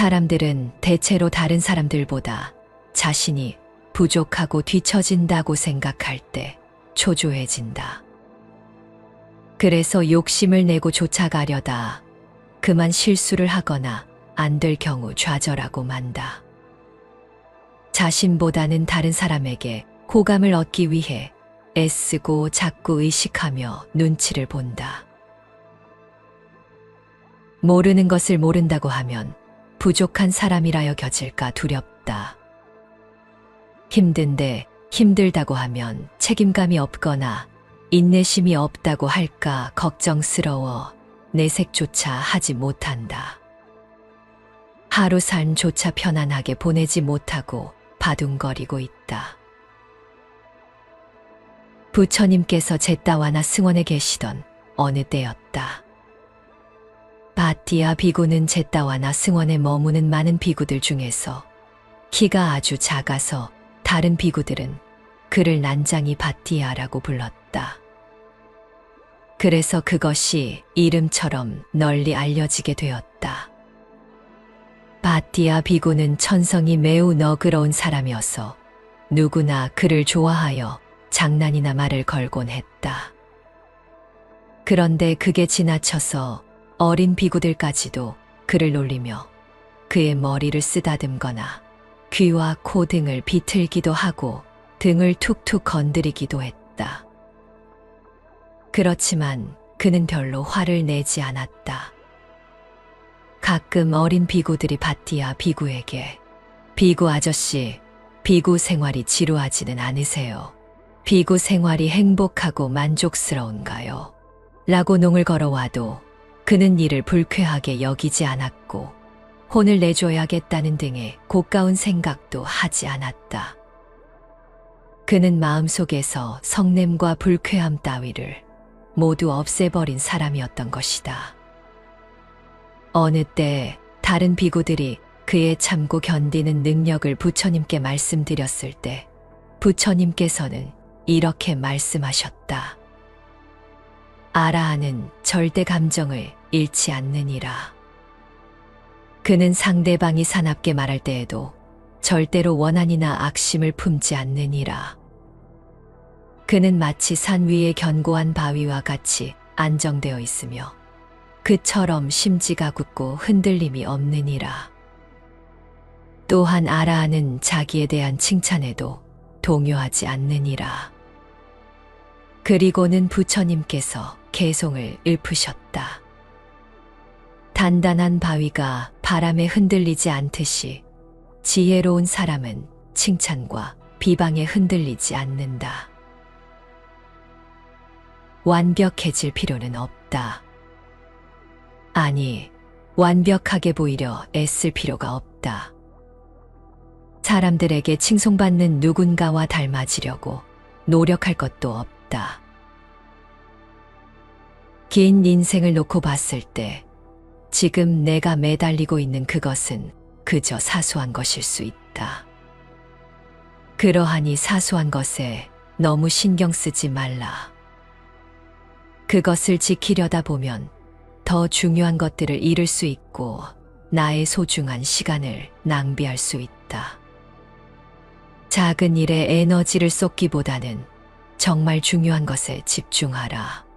사람들은 대체로 다른 사람들보다 자신이 부족하고 뒤처진다고 생각할 때 초조해진다. 그래서 욕심을 내고 쫓아가려다 그만 실수를 하거나 안 될 경우 좌절하고 만다. 자신보다는 다른 사람에게 호감을 얻기 위해 애쓰고 자꾸 의식하며 눈치를 본다. 모르는 것을 모른다고 하면 부족한 사람이라 여겨질까 두렵다. 힘든데 힘들다고 하면 책임감이 없거나 인내심이 없다고 할까 걱정스러워 내색조차 하지 못한다. 하루 삶조차 편안하게 보내지 못하고 바둥거리고 있다. 부처님께서 제따와나 승원에 계시던 어느 때였다. 바띠아 비구는 제따와나 승원에 머무는 많은 비구들 중에서 키가 아주 작아서 다른 비구들은 그를 난장이 바띠아라고 불렀다. 그래서 그것이 이름처럼 널리 알려지게 되었다. 바띠아 비구는 천성이 매우 너그러운 사람이어서 누구나 그를 좋아하여 장난이나 말을 걸곤 했다. 그런데 그게 지나쳐서 어린 비구들까지도 그를 놀리며 그의 머리를 쓰다듬거나 귀와 코 등을 비틀기도 하고 등을 툭툭 건드리기도 했다. 그렇지만 그는 별로 화를 내지 않았다. 가끔 어린 비구들이 바띠아 비구에게 비구 아저씨, 비구 생활이 지루하지는 않으세요? 비구 생활이 행복하고 만족스러운가요? 라고 농을 걸어와도 그는 이를 불쾌하게 여기지 않았고 혼을 내줘야겠다는 등의 고가운 생각도 하지 않았다. 그는 마음속에서 성냄과 불쾌함 따위를 모두 없애버린 사람이었던 것이다. 어느 때 다른 비구들이 그의 참고 견디는 능력을 부처님께 말씀드렸을 때 부처님께서는 이렇게 말씀하셨다. 아라한은 절대 감정을 잃지 않느니라. 그는 상대방이 사납게 말할 때에도 절대로 원한이나 악심을 품지 않느니라. 그는 마치 산 위의 견고한 바위와 같이 안정되어 있으며 그처럼 심지가 굳고 흔들림이 없느니라. 또한 아라한은 자기에 대한 칭찬에도 동요하지 않느니라. 그리고는 부처님께서 개송을 읊으셨다. 단단한 바위가 바람에 흔들리지 않듯이 지혜로운 사람은 칭찬과 비방에 흔들리지 않는다. 완벽해질 필요는 없다. 아니, 완벽하게 보이려 애쓸 필요가 없다. 사람들에게 칭송받는 누군가와 닮아지려고 노력할 것도 없다. 긴 인생을 놓고 봤을 때 지금 내가 매달리고 있는 그것은 그저 사소한 것일 수 있다. 그러하니 사소한 것에 너무 신경 쓰지 말라. 그것을 지키려다 보면 더 중요한 것들을 잃을 수 있고 나의 소중한 시간을 낭비할 수 있다. 작은 일에 에너지를 쏟기보다는 정말 중요한 것에 집중하라.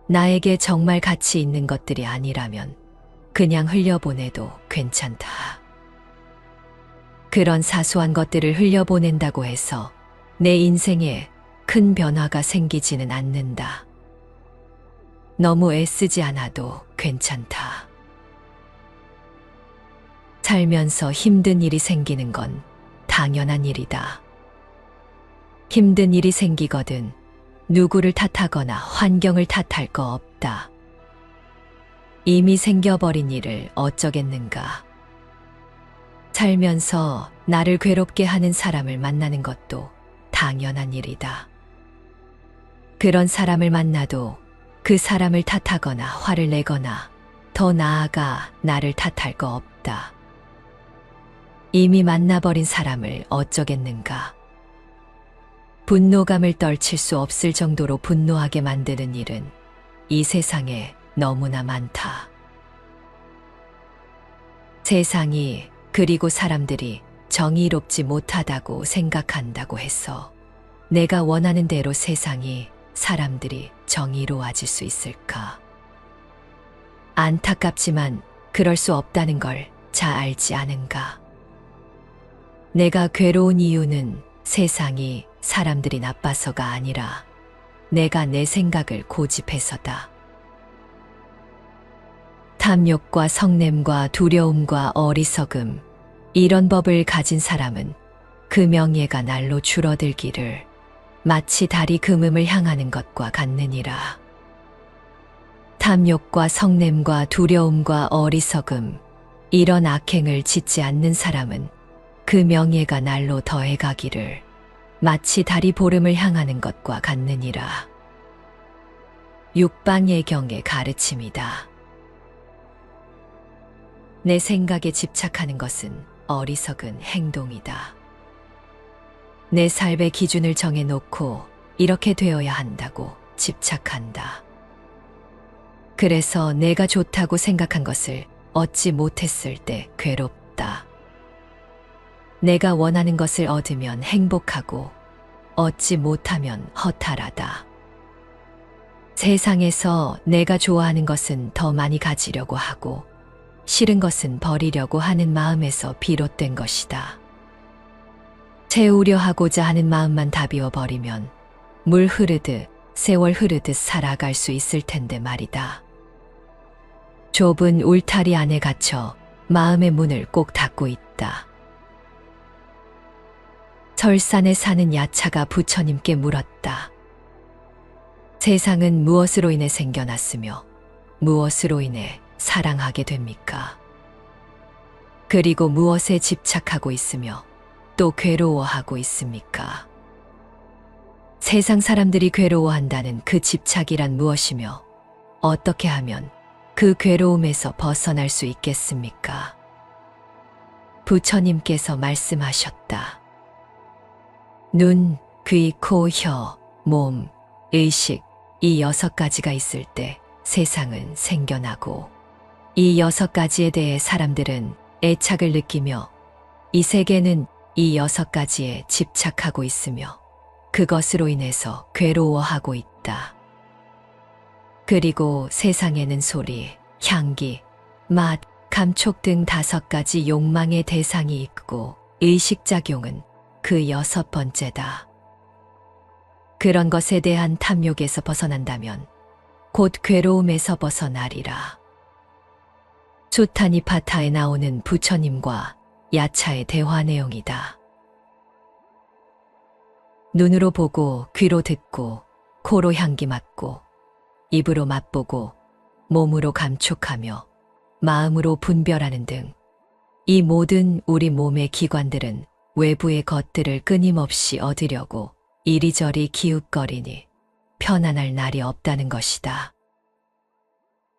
나에게 정말 가치 있는 것들이 아니라면 그냥 흘려보내도 괜찮다. 그런 사소한 것들을 흘려보낸다고 해서 내 인생에 큰 변화가 생기지는 않는다. 너무 애쓰지 않아도 괜찮다. 살면서 힘든 일이 생기는 건 당연한 일이다. 힘든 일이 생기거든 누구를 탓하거나 환경을 탓할 거 없다. 이미 생겨버린 일을 어쩌겠는가. 살면서 나를 괴롭게 하는 사람을 만나는 것도 당연한 일이다. 그런 사람을 만나도 그 사람을 탓하거나 화를 내거나 더 나아가 나를 탓할 거 없다. 이미 만나버린 사람을 어쩌겠는가. 분노감을 떨칠 수 없을 정도로 분노하게 만드는 일은 이 세상에 너무나 많다. 세상이 그리고 사람들이 정의롭지 못하다고 생각한다고 해서 내가 원하는 대로 세상이 사람들이 정의로워질 수 있을까? 안타깝지만 그럴 수 없다는 걸 잘 알지 않은가? 내가 괴로운 이유는 세상이 사람들이 나빠서가 아니라 내가 내 생각을 고집해서다. 탐욕과 성냄과 두려움과 어리석음, 이런 법을 가진 사람은 그 명예가 날로 줄어들기를 마치 달이 금음을 향하는 것과 같느니라. 탐욕과 성냄과 두려움과 어리석음, 이런 악행을 짓지 않는 사람은 그 명예가 날로 더해가기를 마치 달이 보름을 향하는 것과 같느니라. 육방예경의 가르침이다. 내 생각에 집착하는 것은 어리석은 행동이다. 내 삶의 기준을 정해놓고 이렇게 되어야 한다고 집착한다. 그래서 내가 좋다고 생각한 것을 얻지 못했을 때 괴롭다. 내가 원하는 것을 얻으면 행복하고 얻지 못하면 허탈하다. 세상에서 내가 좋아하는 것은 더 많이 가지려고 하고 싫은 것은 버리려고 하는 마음에서 비롯된 것이다. 채우려 하고자 하는 마음만 다 비워버리면 물 흐르듯 세월 흐르듯 살아갈 수 있을 텐데 말이다. 좁은 울타리 안에 갇혀 마음의 문을 꼭 닫고 있다. 설산에 사는 야차가 부처님께 물었다. 세상은 무엇으로 인해 생겨났으며 무엇으로 인해 사랑하게 됩니까? 그리고 무엇에 집착하고 있으며 또 괴로워하고 있습니까? 세상 사람들이 괴로워한다는 그 집착이란 무엇이며 어떻게 하면 그 괴로움에서 벗어날 수 있겠습니까? 부처님께서 말씀하셨다. 눈, 귀, 코, 혀, 몸, 의식, 이 6가지가 있을 때 세상은 생겨나고 이 6가지에 대해 사람들은 애착을 느끼며 이 세계는 이 6가지에 집착하고 있으며 그것으로 인해서 괴로워하고 있다. 그리고 세상에는 소리, 향기, 맛, 감촉 등 5가지 욕망의 대상이 있고 의식작용은 그 6번째다. 그런 것에 대한 탐욕에서 벗어난다면 곧 괴로움에서 벗어나리라. 수타니파타에 나오는 부처님과 야차의 대화 내용이다. 눈으로 보고 귀로 듣고 코로 향기 맡고 입으로 맛보고 몸으로 감촉하며 마음으로 분별하는 등 이 모든 우리 몸의 기관들은 외부의 것들을 끊임없이 얻으려고 이리저리 기웃거리니 편안할 날이 없다는 것이다.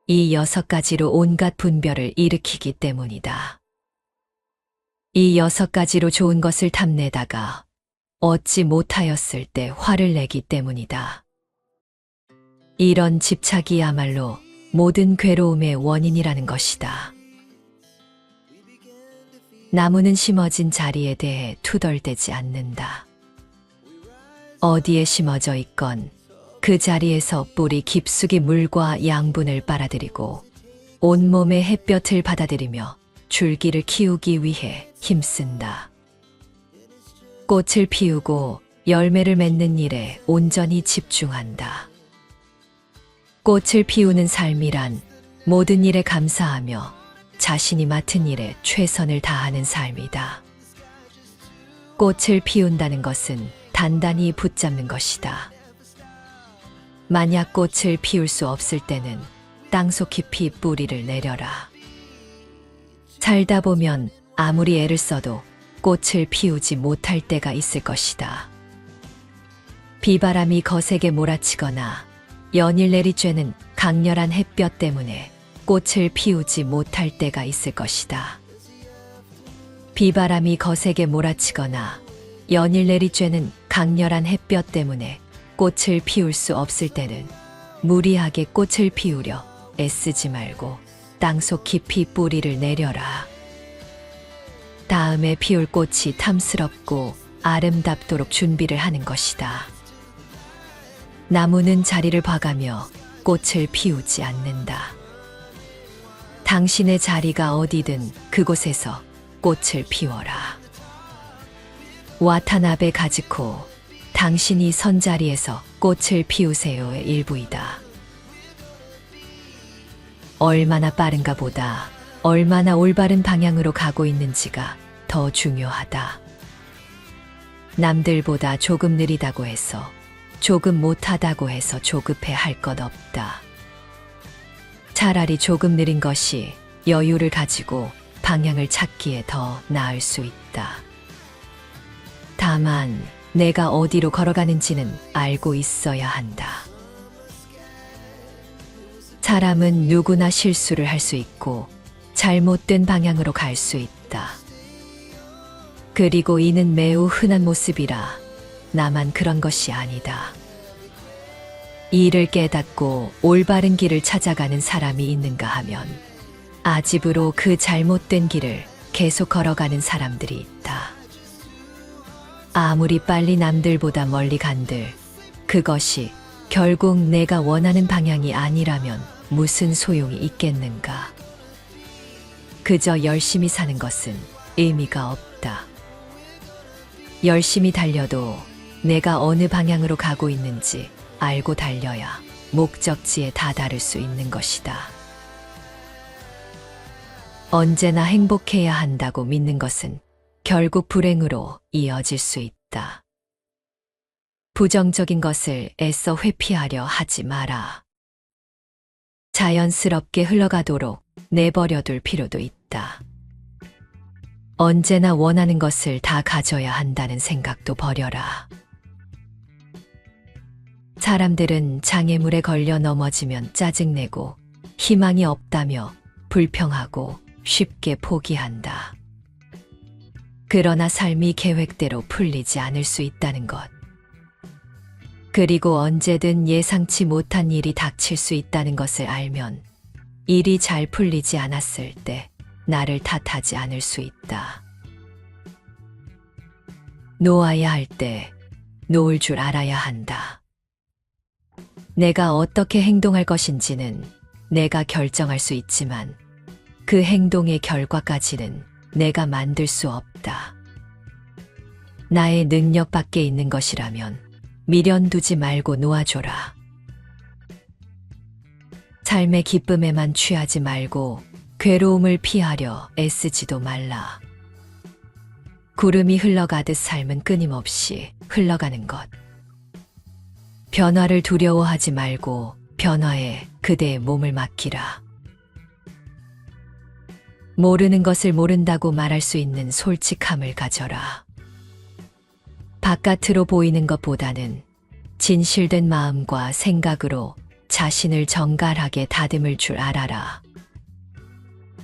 이 6가지로 온갖 분별을 일으키기 때문이다. 이 6가지로 좋은 것을 탐내다가 얻지 못하였을 때 화를 내기 때문이다. 이런 집착이야말로 모든 괴로움의 원인이라는 것이다. 나무는 심어진 자리에 대해 투덜대지 않는다. 어디에 심어져 있건 그 자리에서 뿌리 깊숙이 물과 양분을 빨아들이고 온몸의 햇볕을 받아들이며 줄기를 키우기 위해 힘쓴다. 꽃을 피우고 열매를 맺는 일에 온전히 집중한다. 꽃을 피우는 삶이란 모든 일에 감사하며 자신이 맡은 일에 최선을 다하는 삶이다. 꽃을 피운다는 것은 단단히 붙잡는 것이다. 만약 꽃을 피울 수 없을 때는 땅속 깊이 뿌리를 내려라. 살다 보면 아무리 애를 써도 꽃을 피우지 못할 때가 있을 것이다. 비바람이 거세게 몰아치거나 연일 내리쬐는 강렬한 햇볕 때문에 꽃을 피우지 못할 때가 있을 것이다. 비바람이 거세게 몰아치거나 연일 내리쬐는 강렬한 햇볕 때문에 꽃을 피울 수 없을 때는 무리하게 꽃을 피우려 애쓰지 말고 땅속 깊이 뿌리를 내려라. 다음에 피울 꽃이 탐스럽고 아름답도록 준비를 하는 것이다. 나무는 자리를 봐가며 꽃을 피우지 않는다. 당신의 자리가 어디든 그곳에서 꽃을 피워라. 와타나베 가즈코, 당신이 선 자리에서 꽃을 피우세요의 일부이다. 얼마나 빠른가 보다 얼마나 올바른 방향으로 가고 있는지가 더 중요하다. 남들보다 조금 느리다고 해서, 조금 못하다고 해서 조급해 할 것 없다. 차라리 조금 느린 것이 여유를 가지고 방향을 찾기에 더 나을 수 있다. 다만 내가 어디로 걸어가는지는 알고 있어야 한다. 사람은 누구나 실수를 할 수 있고 잘못된 방향으로 갈 수 있다. 그리고 이는 매우 흔한 모습이라 나만 그런 것이 아니다. 이를 깨닫고 올바른 길을 찾아가는 사람이 있는가 하면 아집으로 그 잘못된 길을 계속 걸어가는 사람들이 있다. 아무리 빨리 남들보다 멀리 간들 그것이 결국 내가 원하는 방향이 아니라면 무슨 소용이 있겠는가. 그저 열심히 사는 것은 의미가 없다. 열심히 달려도 내가 어느 방향으로 가고 있는지 알고 달려야 목적지에 다다를 수 있는 것이다. 언제나 행복해야 한다고 믿는 것은 결국 불행으로 이어질 수 있다. 부정적인 것을 애써 회피하려 하지 마라. 자연스럽게 흘러가도록 내버려둘 필요도 있다. 언제나 원하는 것을 다 가져야 한다는 생각도 버려라. 사람들은 장애물에 걸려 넘어지면 짜증내고 희망이 없다며 불평하고 쉽게 포기한다. 그러나 삶이 계획대로 풀리지 않을 수 있다는 것. 그리고 언제든 예상치 못한 일이 닥칠 수 있다는 것을 알면 일이 잘 풀리지 않았을 때 나를 탓하지 않을 수 있다. 놓아야 할 때 놓을 줄 알아야 한다. 내가 어떻게 행동할 것인지는 내가 결정할 수 있지만 그 행동의 결과까지는 내가 만들 수 없다. 나의 능력 밖에 있는 것이라면 미련 두지 말고 놓아줘라. 삶의 기쁨에만 취하지 말고 괴로움을 피하려 애쓰지도 말라. 구름이 흘러가듯 삶은 끊임없이 흘러가는 것. 변화를 두려워하지 말고 변화에 그대의 몸을 맡기라. 모르는 것을 모른다고 말할 수 있는 솔직함을 가져라. 바깥으로 보이는 것보다는 진실된 마음과 생각으로 자신을 정갈하게 다듬을 줄 알아라.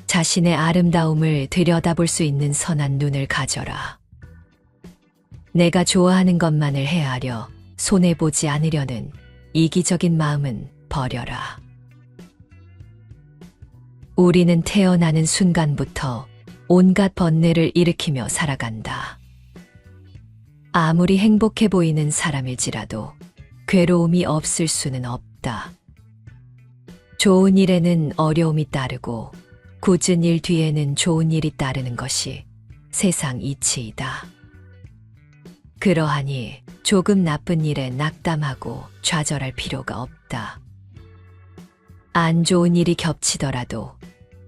자신의 아름다움을 들여다볼 수 있는 선한 눈을 가져라. 내가 좋아하는 것만을 헤아려 손해보지 않으려는 이기적인 마음은 버려라. 우리는 태어나는 순간부터 온갖 번뇌를 일으키며 살아간다. 아무리 행복해 보이는 사람일지라도 괴로움이 없을 수는 없다. 좋은 일에는 어려움이 따르고 굳은 일 뒤에는 좋은 일이 따르는 것이 세상 이치이다. 그러하니 조금 나쁜 일에 낙담하고 좌절할 필요가 없다. 안 좋은 일이 겹치더라도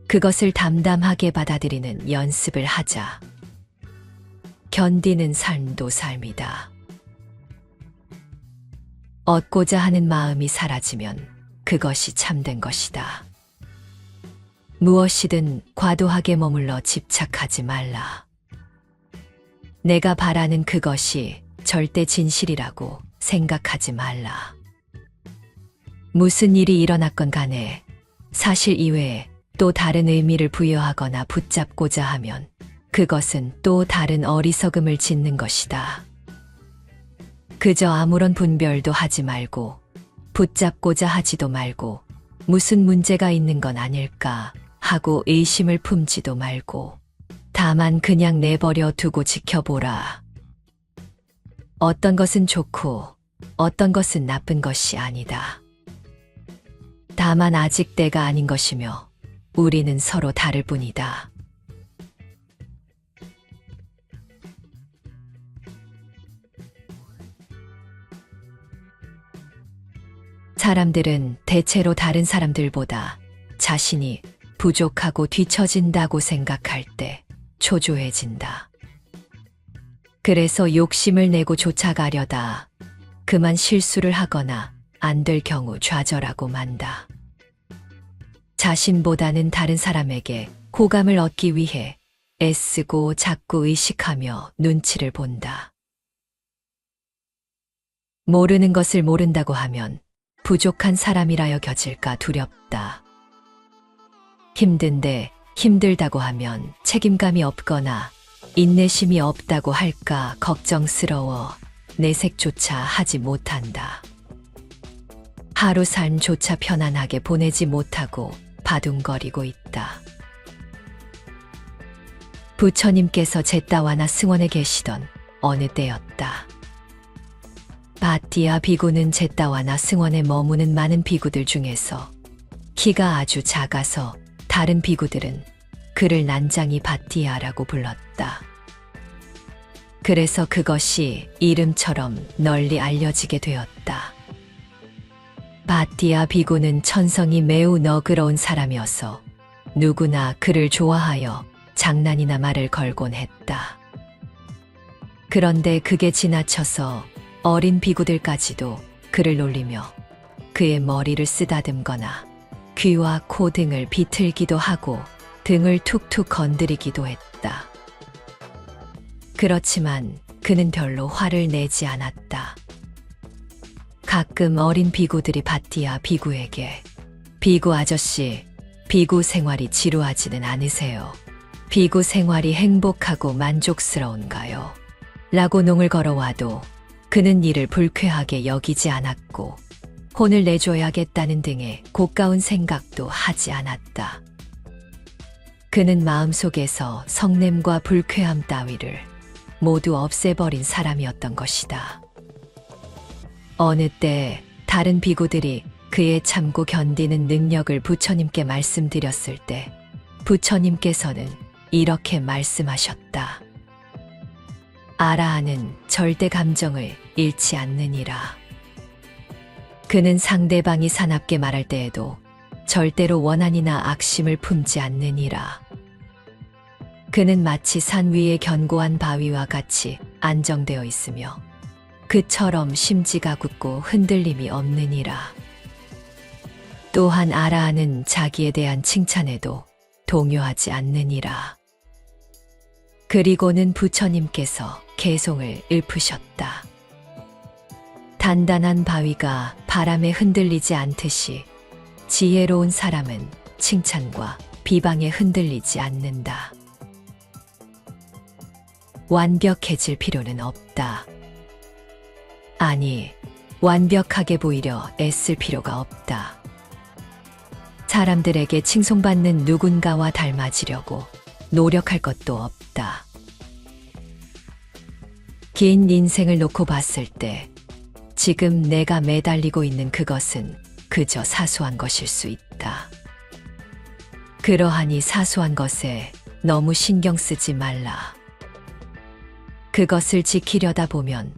그것을 담담하게 받아들이는 연습을 하자. 견디는 삶도 삶이다. 얻고자 하는 마음이 사라지면 그것이 참된 것이다. 무엇이든 과도하게 머물러 집착하지 말라. 내가 바라는 그것이 절대 진실이라고 생각하지 말라. 무슨 일이 일어났건 간에 사실 이외에 또 다른 의미를 부여하거나 붙잡고자 하면 그것은 또 다른 어리석음을 짓는 것이다. 그저 아무런 분별도 하지 말고 붙잡고자 하지도 말고 무슨 문제가 있는 건 아닐까 하고 의심을 품지도 말고 다만 그냥 내버려 두고 지켜보라. 어떤 것은 좋고 어떤 것은 나쁜 것이 아니다. 다만 아직 때가 아닌 것이며 우리는 서로 다를 뿐이다. 사람들은 대체로 다른 사람들보다 자신이 부족하고 뒤처진다고 생각할 때 초조해진다. 그래서 욕심을 내고 쫓아가려다 그만 실수를 하거나 안 될 경우 좌절하고 만다. 자신보다는 다른 사람에게 호감을 얻기 위해 애쓰고 자꾸 의식하며 눈치를 본다. 모르는 것을 모른다고 하면 부족한 사람이라 여겨질까 두렵다. 힘든데 힘들다고 하면 책임감이 없거나 인내심이 없다고 할까 걱정스러워 내색조차 하지 못한다. 하루 삶조차 편안하게 보내지 못하고 바둥거리고 있다. 부처님께서 제따와나 승원에 계시던 어느 때였다. 바티아 비구는 제따와나 승원에 머무는 많은 비구들 중에서 키가 아주 작아서 다른 비구들은 그를 난장이 바티아라고 불렀다. 그래서 그것이 이름처럼 널리 알려지게 되었다. 바티아 비구는 천성이 매우 너그러운 사람이어서 누구나 그를 좋아하여 장난이나 말을 걸곤 했다. 그런데 그게 지나쳐서 어린 비구들까지도 그를 놀리며 그의 머리를 쓰다듬거나 귀와 코 등을 비틀기도 하고 등을 툭툭 건드리기도 했다. 그렇지만 그는 별로 화를 내지 않았다. 가끔 어린 비구들이 바티아 비구에게 비구 아저씨, 비구 생활이 지루하지는 않으세요? 비구 생활이 행복하고 만족스러운가요? 라고 농을 걸어와도 그는 이를 불쾌하게 여기지 않았고 혼을 내줘야겠다는 등의 고가운 생각도 하지 않았다. 그는 마음속에서 성냄과 불쾌함 따위를 모두 없애버린 사람이었던 것이다. 어느 때 다른 비구들이 그의 참고 견디는 능력을 부처님께 말씀드렸을 때 부처님께서는 이렇게 말씀하셨다. 아라한은 절대 감정을 잃지 않느니라. 그는 상대방이 사납게 말할 때에도 절대로 원한이나 악심을 품지 않느니라. 그는 마치 산 위의 견고한 바위와 같이 안정되어 있으며 그처럼 심지가 굳고 흔들림이 없느니라. 또한 아라한은 자기에 대한 칭찬에도 동요하지 않느니라. 그리고는 부처님께서 개송을 읊으셨다. 단단한 바위가 바람에 흔들리지 않듯이 지혜로운 사람은 칭찬과 비방에 흔들리지 않는다. 완벽해질 필요는 없다. 아니, 완벽하게 보이려 애쓸 필요가 없다. 사람들에게 칭송받는 누군가와 닮아지려고 노력할 것도 없다. 긴 인생을 놓고 봤을 때 지금 내가 매달리고 있는 그것은 그저 사소한 것일 수 있다. 그러하니 사소한 것에 너무 신경 쓰지 말라. 그것을 지키려다 보면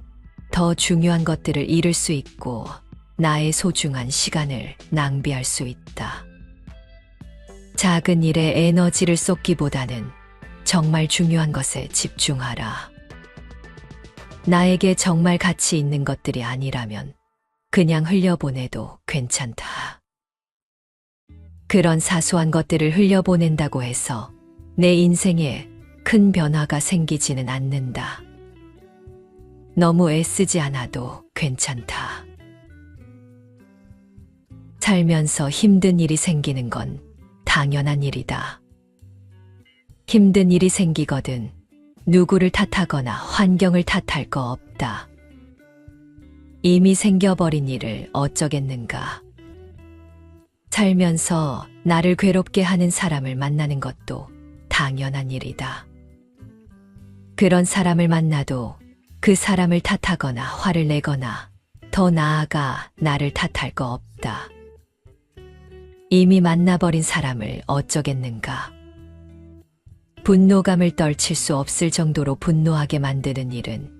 더 중요한 것들을 잃을 수 있고 나의 소중한 시간을 낭비할 수 있다. 작은 일에 에너지를 쏟기보다는 정말 중요한 것에 집중하라. 나에게 정말 가치 있는 것들이 아니라면 그냥 흘려보내도 괜찮다. 그런 사소한 것들을 흘려보낸다고 해서 내 인생에 큰 변화가 생기지는 않는다. 너무 애쓰지 않아도 괜찮다. 살면서 힘든 일이 생기는 건 당연한 일이다. 힘든 일이 생기거든 누구를 탓하거나 환경을 탓할 거 없다. 이미 생겨버린 일을 어쩌겠는가. 살면서 나를 괴롭게 하는 사람을 만나는 것도 당연한 일이다. 그런 사람을 만나도 그 사람을 탓하거나 화를 내거나 더 나아가 나를 탓할 거 없다. 이미 만나버린 사람을 어쩌겠는가. 분노감을 떨칠 수 없을 정도로 분노하게 만드는 일은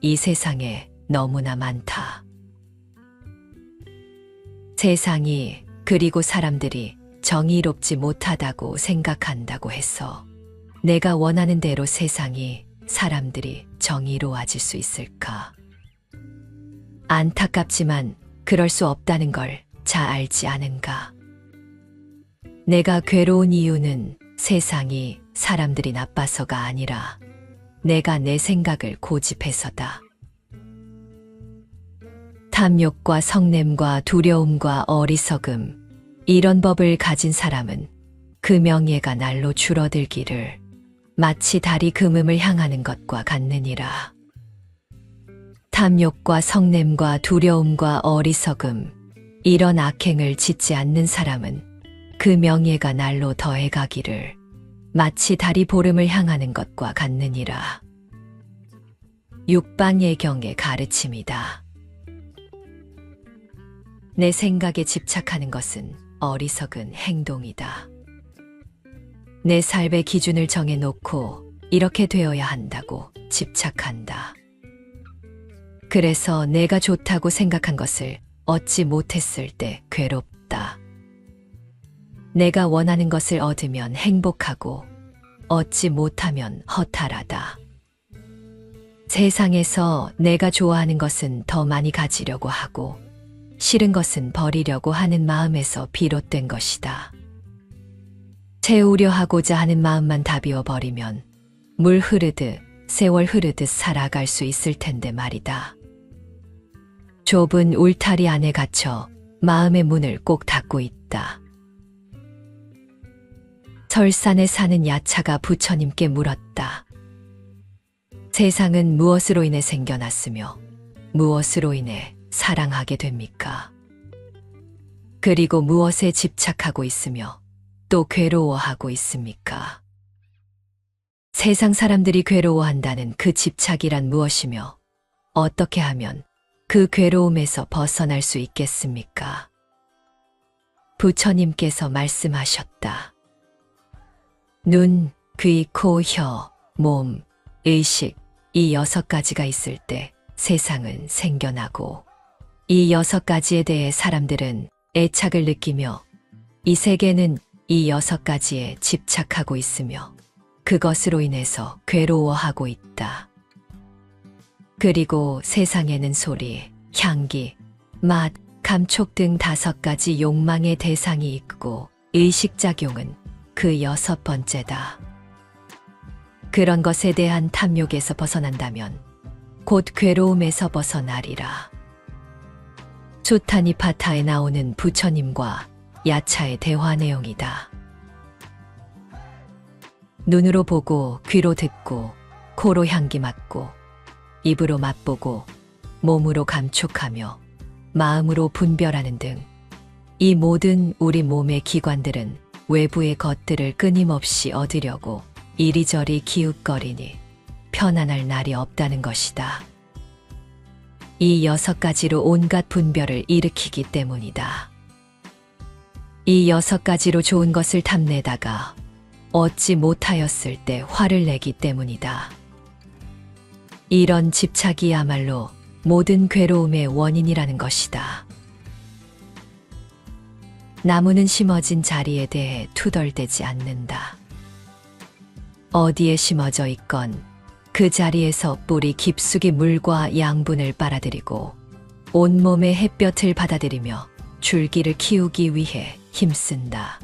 이 세상에 너무나 많다. 세상이 그리고 사람들이 정의롭지 못하다고 생각한다고 해서 내가 원하는 대로 세상이 사람들이 정의로워질 수 있을까? 안타깝지만 그럴 수 없다는 걸 잘 알지 않은가? 내가 괴로운 이유는 세상이 사람들이 나빠서가 아니라 내가 내 생각을 고집해서다. 탐욕과 성냄과 두려움과 어리석음, 이런 법을 가진 사람은 그 명예가 날로 줄어들기를 마치 달이 금음을 향하는 것과 같느니라. 탐욕과 성냄과 두려움과 어리석음, 이런 악행을 짓지 않는 사람은 그 명예가 날로 더해가기를 마치 달이 보름을 향하는 것과 같느니라. 육방예경의 가르침이다. 내 생각에 집착하는 것은 어리석은 행동이다. 내 삶의 기준을 정해놓고 이렇게 되어야 한다고 집착한다. 그래서 내가 좋다고 생각한 것을 얻지 못했을 때 괴롭다. 내가 원하는 것을 얻으면 행복하고 얻지 못하면 허탈하다. 세상에서 내가 좋아하는 것은 더 많이 가지려고 하고 싫은 것은 버리려고 하는 마음에서 비롯된 것이다. 채우려 하고자 하는 마음만 다 비워버리면 물 흐르듯 세월 흐르듯 살아갈 수 있을 텐데 말이다. 좁은 울타리 안에 갇혀 마음의 문을 꼭 닫고 있다. 설산에 사는 야차가 부처님께 물었다. 세상은 무엇으로 인해 생겨났으며 무엇으로 인해 사랑하게 됩니까? 그리고 무엇에 집착하고 있으며 또 괴로워하고 있습니까? 세상 사람들이 괴로워한다는 그 집착이란 무엇이며 어떻게 하면 그 괴로움에서 벗어날 수 있겠습니까? 부처님께서 말씀하셨다. 눈, 귀, 코, 혀, 몸, 의식, 이 6가지가 있을 때 세상은 생겨나고 이 6가지에 대해 사람들은 애착을 느끼며 이 세계는 이 6가지에 집착하고 있으며 그것으로 인해서 괴로워하고 있다. 그리고 세상에는 소리, 향기, 맛, 감촉 등 5가지 욕망의 대상이 있고 의식작용은 그 6번째다. 그런 것에 대한 탐욕에서 벗어난다면 곧 괴로움에서 벗어나리라. 수타니파타에 나오는 부처님과 야차의 대화 내용이다. 눈으로 보고 귀로 듣고 코로 향기 맡고 입으로 맛보고 몸으로 감촉하며 마음으로 분별하는 등 이 모든 우리 몸의 기관들은 외부의 것들을 끊임없이 얻으려고 이리저리 기웃거리니 편안할 날이 없다는 것이다. 이 6가지로 온갖 분별을 일으키기 때문이다. 이 6가지로 좋은 것을 탐내다가 얻지 못하였을 때 화를 내기 때문이다. 이런 집착이야말로 모든 괴로움의 원인이라는 것이다. 나무는 심어진 자리에 대해 투덜대지 않는다. 어디에 심어져 있건 그 자리에서 뿌리 깊숙이 물과 양분을 빨아들이고 온몸의 햇볕을 받아들이며 줄기를 키우기 위해 힘쓴다.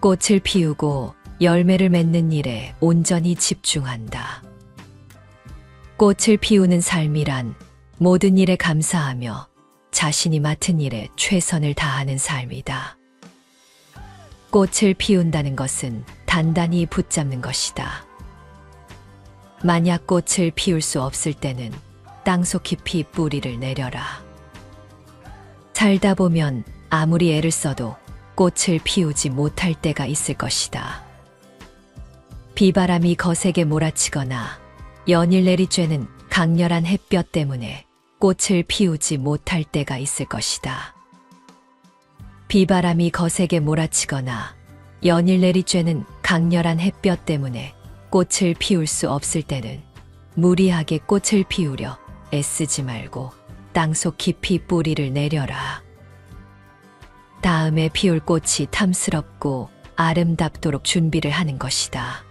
꽃을 피우고 열매를 맺는 일에 온전히 집중한다. 꽃을 피우는 삶이란 모든 일에 감사하며 자신이 맡은 일에 최선을 다하는 삶이다. 꽃을 피운다는 것은 단단히 붙잡는 것이다. 만약 꽃을 피울 수 없을 때는 땅속 깊이 뿌리를 내려라. 살다 보면 아무리 애를 써도 꽃을 피우지 못할 때가 있을 것이다. 비바람이 거세게 몰아치거나 연일 내리쬐는 강렬한 햇볕 때문에 꽃을 피우지 못할 때가 있을 것이다. 비바람이 거세게 몰아치거나 연일 내리쬐는 강렬한 햇볕 때문에 꽃을 피울 수 없을 때는 무리하게 꽃을 피우려 애쓰지 말고 땅속 깊이 뿌리를 내려라. 다음에 피울 꽃이 탐스럽고 아름답도록 준비를 하는 것이다.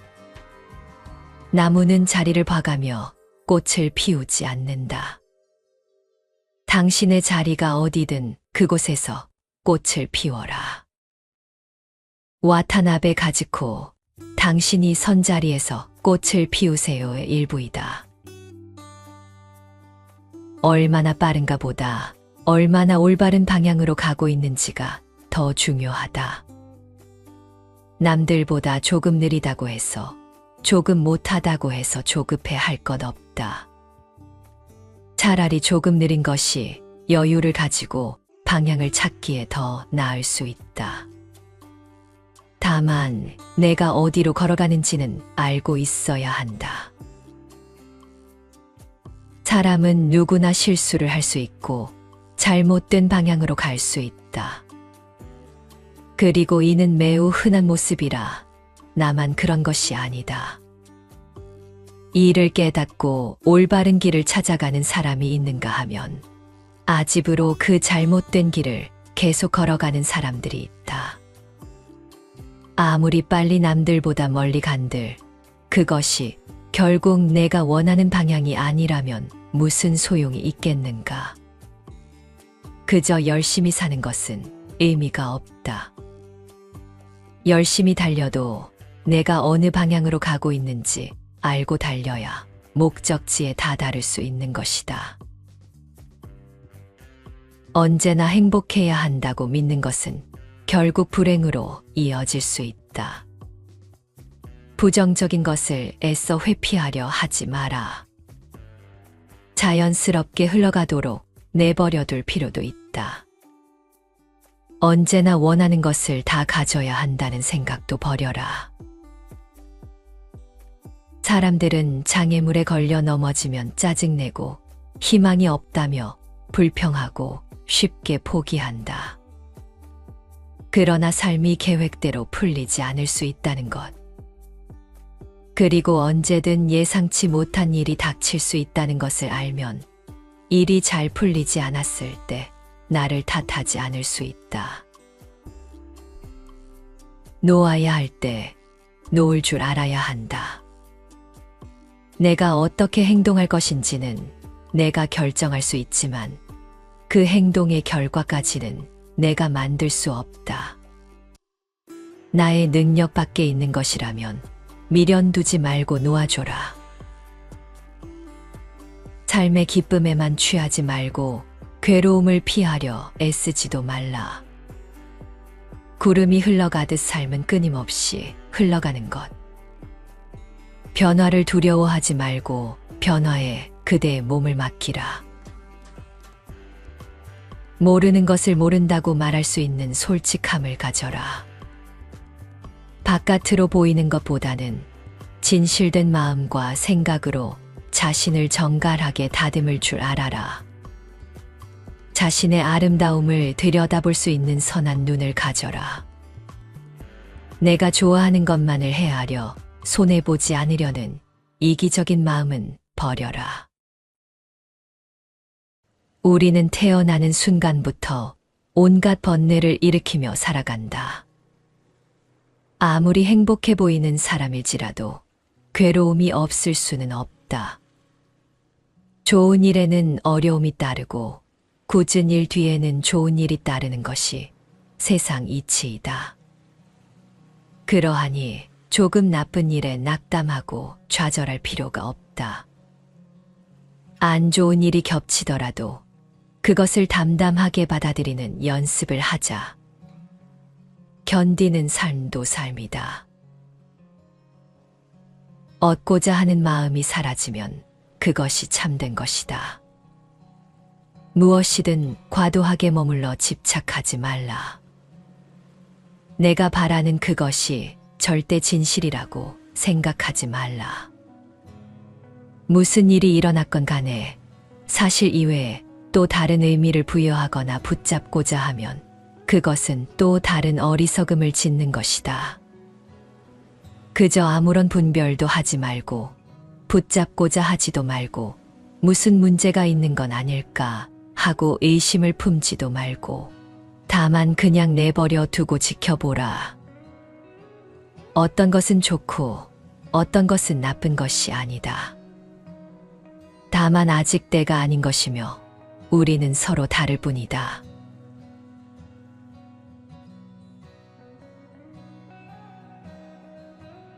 나무는 자리를 봐가며 꽃을 피우지 않는다. 당신의 자리가 어디든 그곳에서 꽃을 피워라. 와타나베 가즈코, 당신이 선 자리에서 꽃을 피우세요의 일부이다. 얼마나 빠른가 보다 얼마나 올바른 방향으로 가고 있는지가 더 중요하다. 남들보다 조금 느리다고 해서, 조금 못하다고 해서 조급해 할 것 없다. 차라리 조금 느린 것이 여유를 가지고 방향을 찾기에 더 나을 수 있다. 다만 내가 어디로 걸어가는지는 알고 있어야 한다. 사람은 누구나 실수를 할 수 있고 잘못된 방향으로 갈 수 있다. 그리고 이는 매우 흔한 모습이라 나만 그런 것이 아니다. 이를 깨닫고 올바른 길을 찾아가는 사람이 있는가 하면 아집으로 그 잘못된 길을 계속 걸어가는 사람들이 있다. 아무리 빨리 남들보다 멀리 간들 그것이 결국 내가 원하는 방향이 아니라면 무슨 소용이 있겠는가. 그저 열심히 사는 것은 의미가 없다. 열심히 달려도 내가 어느 방향으로 가고 있는지 알고 달려야 목적지에 다다를 수 있는 것이다. 언제나 행복해야 한다고 믿는 것은 결국 불행으로 이어질 수 있다. 부정적인 것을 애써 회피하려 하지 마라. 자연스럽게 흘러가도록 내버려둘 필요도 있다. 언제나 원하는 것을 다 가져야 한다는 생각도 버려라. 사람들은 장애물에 걸려 넘어지면 짜증내고 희망이 없다며 불평하고 쉽게 포기한다. 그러나 삶이 계획대로 풀리지 않을 수 있다는 것. 그리고 언제든 예상치 못한 일이 닥칠 수 있다는 것을 알면 일이 잘 풀리지 않았을 때 나를 탓하지 않을 수 있다. 놓아야 할 때 놓을 줄 알아야 한다. 내가 어떻게 행동할 것인지는 내가 결정할 수 있지만 그 행동의 결과까지는 내가 만들 수 없다. 나의 능력 밖에 있는 것이라면 미련 두지 말고 놓아줘라. 삶의 기쁨에만 취하지 말고 괴로움을 피하려 애쓰지도 말라. 구름이 흘러가듯 삶은 끊임없이 흘러가는 것. 변화를 두려워하지 말고 변화에 그대의 몸을 맡기라. 모르는 것을 모른다고 말할 수 있는 솔직함을 가져라. 바깥으로 보이는 것보다는 진실된 마음과 생각으로 자신을 정갈하게 다듬을 줄 알아라. 자신의 아름다움을 들여다볼 수 있는 선한 눈을 가져라. 내가 좋아하는 것만을 헤아려 손해보지 않으려는 이기적인 마음은 버려라. 우리는 태어나는 순간부터 온갖 번뇌를 일으키며 살아간다. 아무리 행복해 보이는 사람일지라도 괴로움이 없을 수는 없다. 좋은 일에는 어려움이 따르고 굳은 일 뒤에는 좋은 일이 따르는 것이 세상 이치이다. 그러하니 조금 나쁜 일에 낙담하고 좌절할 필요가 없다. 안 좋은 일이 겹치더라도 그것을 담담하게 받아들이는 연습을 하자. 견디는 삶도 삶이다. 얻고자 하는 마음이 사라지면 그것이 참된 것이다. 무엇이든 과도하게 머물러 집착하지 말라. 내가 바라는 그것이 절대 진실이라고 생각하지 말라. 무슨 일이 일어났건 간에 사실 이외에 또 다른 의미를 부여하거나 붙잡고자 하면 그것은 또 다른 어리석음을 짓는 것이다. 그저 아무런 분별도 하지 말고 붙잡고자 하지도 말고 무슨 문제가 있는 건 아닐까 하고 의심을 품지도 말고 다만 그냥 내버려 두고 지켜보라. 어떤 것은 좋고 어떤 것은 나쁜 것이 아니다. 다만 아직 때가 아닌 것이며 우리는 서로 다를 뿐이다.